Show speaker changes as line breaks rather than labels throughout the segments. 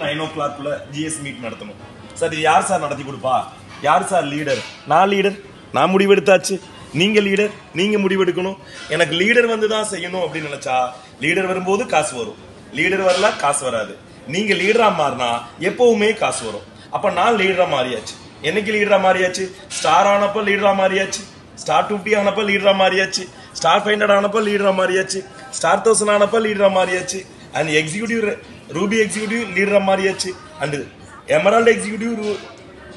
9 o'clock GS meet நடத்தணும் sir. இது யார் சார் நடத்தி கொடுப்பா? யார் சார் லீடர்? நான் லீடர், நான் முடிவெடுத்தாச்சு. நீங்க லீடர், நீங்க முடிவெடுக்கணும். எனக்கு லீடர் வந்து தான் செய்யணும் அப்படின்னு நினைச்சா லீடர் வரும்போது காசு வரும், லீடர் வரல காசு வராது. நீங்க லீடரா மாறினா எப்பவுமே காசு வரும். அப்ப நான் லீடரா மாறியாச்சு. என்னைக்கு லீடரா மாறியாச்சு? ஸ்டார் ஆனப்ப லீடரா மாறியாச்சு, ஸ்டார் 50 ஆனப்ப லீடரா மாறியாச்சு, ஸ்டார் 500 ஆனப்ப லீடரா மாறியாச்சு, ஸ்டார் 1000 ஆனப்ப லீடரா மாறியாச்சு, அண்ட் எக்ஸிக்யூட்டிவ் ரூபி எக்ஸிக்யூட்டிவ் லீடரா மாறியாச்சு, அண்ட் எமரால்ட் எக்ஸிக்யூட்டிவ்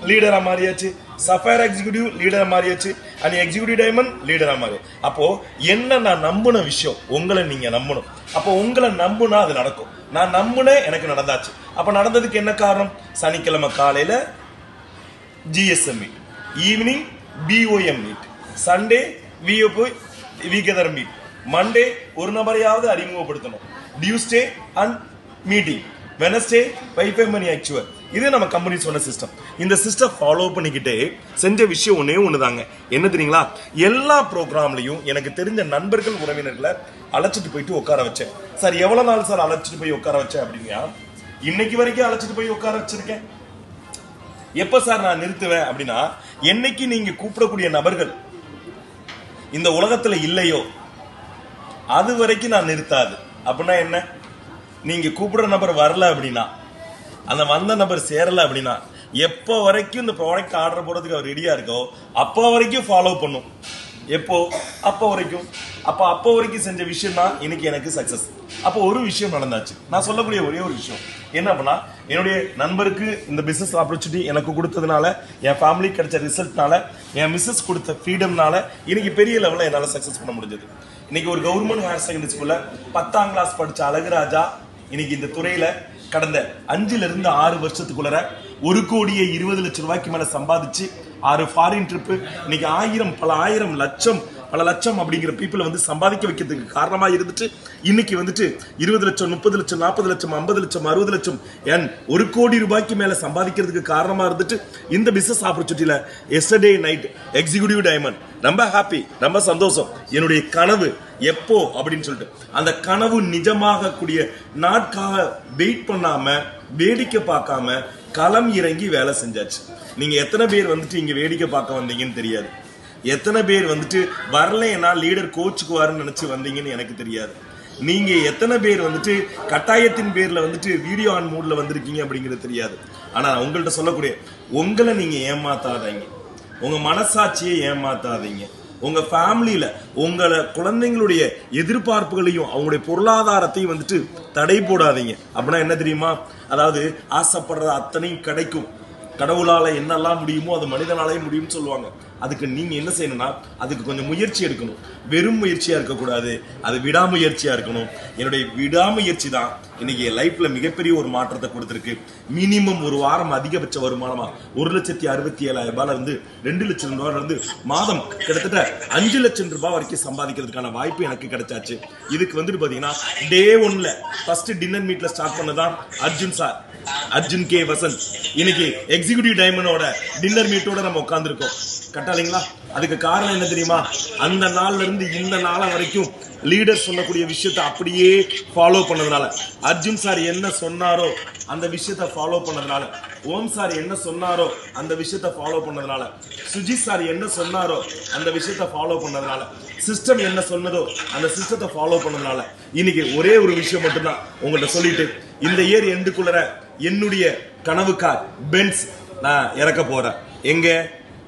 லீடரா மாறியாச்சு, சஃபயர் எக்ஸிக்யூட்டிவ் லீடரா மாறியாச்சு, அண்ட் எக்ஸிக்யூட்டிவ் டைமண்ட் லீடரா மாறி. அப்போ என்ன நான் நம்பின விஷயம் உங்களை நீங்க நம்பணும். அப்போ உங்களை நம்புனா அது நடக்கும். நான் நம்புனேன், எனக்கு நடந்தாச்சு. அப்ப நடந்ததுக்கு என்ன காரணம்? சனிக்கிழமை காலையில GSM meet, evening BOM meet, Sunday வீகதர் மீட், மண்டே ஒரு நபரையாவது அறிமுகப்படுத்தணும், Tuesday and meeting, Wednesday wifi மணி ஆக்சுவல். இது நம்ம கம்பெனி சொன்ன சிஸ்டம். இந்த சிஸ்டம் ஃபாலோ பண்ணிக்கிட்டே செஞ்ச விஷயம் ஒன்னே ஒண்ணுதாங்க. என்ன தெரியுங்களா? எல்லா ப்ரோக்ராம்லையும் எனக்கு தெரிஞ்ச நண்பர்கள் உறவினர்களை அழைச்சிட்டு போயிட்டு உட்கார வச்சேன். சார் எவ்வளவு நாள் சார் அழைச்சிட்டு போய் உட்கார வச்சேன் அப்படின்னா, இன்னைக்கு வரைக்கும் அழைச்சிட்டு போய் உட்கார வச்சிருக்கேன். எப்ப சார் நான் நிறுத்துவேன் அப்படின்னா, என்னைக்கு நீங்க கூப்பிடக்கூடிய நபர்கள் இந்த உலகத்துல இல்லையோ அது வரைக்கும் நான் நிறுத்தாது. அப்படின்னா என்ன? நீங்க கூப்பிடுற நபர் வரல அப்படின்னா, அந்த வந்த நபர் சேரல அப்படின்னா, எப்போ வரைக்கும் இந்த ப்ராடக்ட் ஆர்டர் போடுறதுக்கு அவர் ரெடியா இருக்கோ அப்போ வரைக்கும் ஃபாலோ பண்ணும். எப்போ? அப்போ வரைக்கும். அப்போ வரைக்கும் செஞ்ச விஷயம் தான் இன்னைக்கு எனக்கு சக்சஸ். அப்போ ஒரு விஷயம் நடந்தாச்சு. நான் சொல்லக்கூடிய ஒரே ஒரு விஷயம் என்ன அப்படின்னா, என்னுடைய நண்பருக்கு இந்த பிசினஸ் ஆப்பர்ச்சுனிட்டி எனக்கு கொடுத்ததுனால, என் ஃபேமிலி கிடைச்ச ரிசல்ட்னால, என் மிஸ்ஸஸ் கொடுத்த ஃப்ரீடம்னால இன்னைக்கு பெரிய லெவலில் என்னால் சக்சஸ் பண்ண முடிஞ்சது. இன்னைக்கு ஒரு கவர்மெண்ட் ஹையர் செகண்டரி ஸ்கூல்ல 10ஆம் கிளாஸ் படிச்ச அழகுராஜா இன்னைக்கு இந்த துறையில கடந்த 5 to 6 வருஷத்துக்குள்ள 1,20,00,000 ரூபாய்க்கு மேல சம்பாதிச்சு 6 ஃபாரின் ட்ரிப்பு, இன்னைக்கு 1000 பல ஆயிரம் லட்சம் பல லட்சம் அப்படிங்கிற பீப்புளை வந்து சம்பாதிக்க வைக்கிறதுக்கு காரணமா இருந்துட்டு, இன்னைக்கு வந்துட்டு 20 லட்சம் 30 லட்சம் 40 லட்சம் 50 லட்சம் 60 லட்சம் 1 கோடி ரூபாய்க்கு மேல சம்பாதிக்கிறதுக்கு காரணமா இருந்துட்டு இந்த பிசினஸ் ஆப்பர்ச்சுனிட்டியில எஸ்டர்டே நைட் எக்ஸிக்யூட்டிவ் டைமண்ட். ரொம்ப ஹாப்பி, ரொம்ப சந்தோஷம். என்னுடைய கனவு எப்போ அப்படின்னு சொல்லிட்டு அந்த கனவு நிஜமாக கூடிய நாட்காக வெயிட் பண்ணாம வேடிக்கை பார்க்காம களம் இறங்கி வேலை செஞ்சாச்சு. நீங்க எத்தனை பேர் வந்துட்டு இங்க வேடிக்கை பார்க்க வந்தீங்கன்னு தெரியாது. எத்தனை பேர் வந்துட்டு வரலைன்னா லீடர் கோச்சுக்குவாருன்னு நினைச்சு வந்தீங்கன்னு எனக்கு தெரியாது. நீங்க எத்தனை பேர் வந்துட்டு கட்டாயத்தின் பேர்ல வந்துட்டு வீடியோ ஆன் மூட்ல வந்திருக்கீங்க அப்படிங்கிறது தெரியாது. ஆனா உங்கள்கிட்ட சொல்லக்கூடிய, உங்களை நீங்க ஏமாத்தாதீங்க, உங்க மனசாட்சியை ஏமாத்தாதீங்க, உங்க ஃபேமிலியில உங்களை குழந்தைங்களுடைய எதிர்பார்ப்புகளையும் அவங்களுடைய பொருளாதாரத்தையும் வந்துட்டு தடை போடாதீங்க. அப்படின்னா என்ன தெரியுமா? அதாவது ஆசைப்படுற அத்தனையும் கிடைக்கும், கடவுளால என்னெல்லாம் முடியுமோ அது மனிதனாலே முடியும்னு சொல்லுவாங்க. அதுக்கு நீங்க என்ன செய்யணும்னா, அதுக்கு கொஞ்சம் முயற்சி எடுக்கணும். வெறும் முயற்சியா இருக்கக்கூடாது, அது விடாமுயற்சியா இருக்கணும். என்னுடைய விடாமுயற்சி தான் இன்னைக்கு என் லைஃப்ல மிகப்பெரிய ஒரு மாற்றத்தை கொடுத்திருக்கு. மினிமம் ஒரு வாரம் அதிகபட்ச வருமானமா 1,67,000 இருந்து 2 லட்சம் ரூபாயில இருந்து மாதம் கிட்டத்தட்ட 5 லட்சம் ரூபாய் வரைக்கும் சம்பாதிக்கிறதுக்கான வாய்ப்பு எனக்கு கிடைச்சாச்சு. இதுக்கு வந்துட்டு பாத்தீங்கன்னா டே 1ல ஃபர்ஸ்ட் டின்னர் மீட்ல ஸ்டார்ட் பண்ணதான் அர்ஜுன் சார், அர்ஜுன் கே வசந்த். இன்னைக்கு எக்ஸிக்யூட்டிவ் டைமண்டோட டின்னர் மீட்டோட நம்ம உட்கார்ந்துருக்கோம். கட்டாளிங்களா? அதுக்கு காரணம் என்ன தெரியுமா? அந்த நாள்ல இருந்து இந்த நாள் வரைக்கும் லீடர் சொல்லக்கூடிய விஷயத்தை அப்படியே ஃபாலோ பண்ணதுனால, அர்ஜுன் சார் என்ன சொன்னாரோ அந்த விஷயத்தை ஃபாலோ பண்ணதுனால, ஓம் சார் என்ன சொன்னாரோ அந்த விஷயத்தை ஃபாலோ பண்ணதுனால, சுஜித் சார் என்ன சொன்னாரோ அந்த விஷயத்தை ஃபாலோ பண்ணதுனால, சிஸ்டம் என்ன சொன்னதோ அந்த சிஸ்டத்தை ஃபாலோ பண்ணதுனால, இன்னைக்கு ஒரே ஒரு விஷயம் மட்டும்தான் உங்கள்கிட்ட சொல்லிட்டு, இந்த இயர் எண்டுக்குள்ள என்னுடைய கனவு கார் பென்ஸ் நான் இறக்க போறேன். எங்க?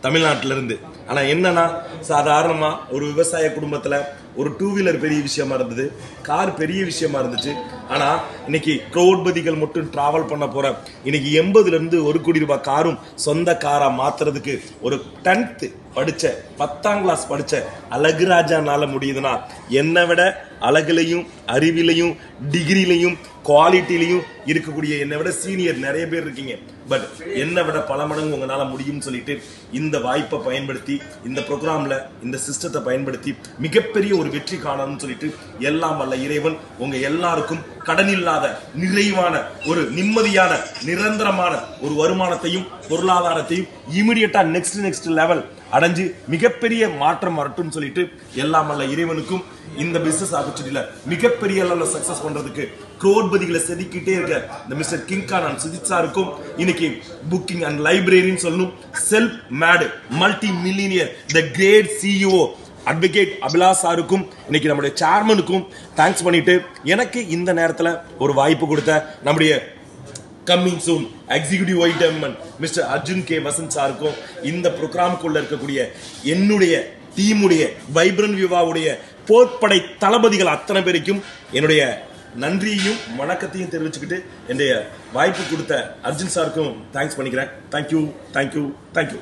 தமிழ்நாட்டில இருந்து. ஆனா என்னன்னா, சாதாரணமா ஒரு விவசாய குடும்பத்துல ஒரு 2 வீலர் பெரிய விஷயமா இருந்தது, கார் பெரிய விஷயமா இருந்துச்சு. ஆனா இன்னைக்கு கோடிபதிகள் மட்டும் டிராவல் பண்ண போற இன்னைக்கு 80 இருந்து 1 கோடி ரூபாய் காரும் சொந்த காரா மாத்துறதுக்கு ஒரு 10th படிச்ச 10ஆம் கிளாஸ் படிச்ச அழகுராஜானால முடியுதுன்னா, என்னை விட அழகுலையும் அறிவிலையும் டிகிரிலையும் குவாலிட்டிலையும் இருக்கக்கூடிய என்னை விட சீனியர் நிறைய பேர் இருக்கீங்க. பட் என்னை விட பல மடங்கு உங்களால முடியும்னு சொல்லிட்டு இந்த வாய்ப்பை பயன்படுத்தி, இந்த ப்ரோக்ராம்ல இந்த சிஸ்டத்தை பயன்படுத்தி மிகப்பெரிய ஒரு வெற்றி காணணும்னு சொல்லிட்டு எல்லாம் வல்ல இறைவன் உங்க எல்லாருக்கும் கடனில்லாத நிறைவான ஒரு நிம்மதியான நிரந்தரமான ஒரு வருமானத்தையும் பொருளாதாரத்தையும் இமிடியட்டா நெக்ஸ்ட் லெவல் அடைஞ்சு மிகப்பெரிய மாற்றம் வரட்டும்னு சொல்லிட்டு எல்லாம் அல்ல இறைவனுக்கும் இந்த பிசினஸ் ஆப்பர்ச்சுனிட்டியில மிகப்பெரிய அளவில் சக்சஸ் பண்றதுக்கு கோடிபதிகளை செதுக்கிட்டே இருக்க இந்த மிஸ்டர் கிங்கான் அண்ட் சுஜித் சாருக்கும் இன்னைக்கு புக்கிங் அண்ட் லைப்ரரின்னு சொல்லணும் self made multi millionaire the great CEO advocate Abhilash சாருக்கும் இன்னைக்கு நம்முடைய சேர்மனுக்கும் தேங்க்ஸ் பண்ணிட்டு எனக்கு இந்த நேரத்தில் ஒரு வாய்ப்பு கொடுத்த நம்முடைய கம்மிங் சூன் எக்ஸிகியூட்டிவ் வைட்டமன் மிஸ்டர் அர்ஜுன் கே வசந்த் சாருக்கும் இந்த ப்ரோக்ராமுக்குள்ள இருக்கக்கூடிய என்னுடைய டீமுடைய வைப்ரண்ட் விவாவுடைய போர்ப்படை தளபதிகள் அத்தனை பேருக்கும் என்னுடைய நன்றியையும் வணக்கத்தையும் தெரிவிச்சுக்கிட்டு என்னுடைய வாய்ப்பு கொடுத்த அர்ஜுன் சாருக்கும் தேங்க்ஸ் பண்ணிக்கிறேன். Thank you thank you thank you.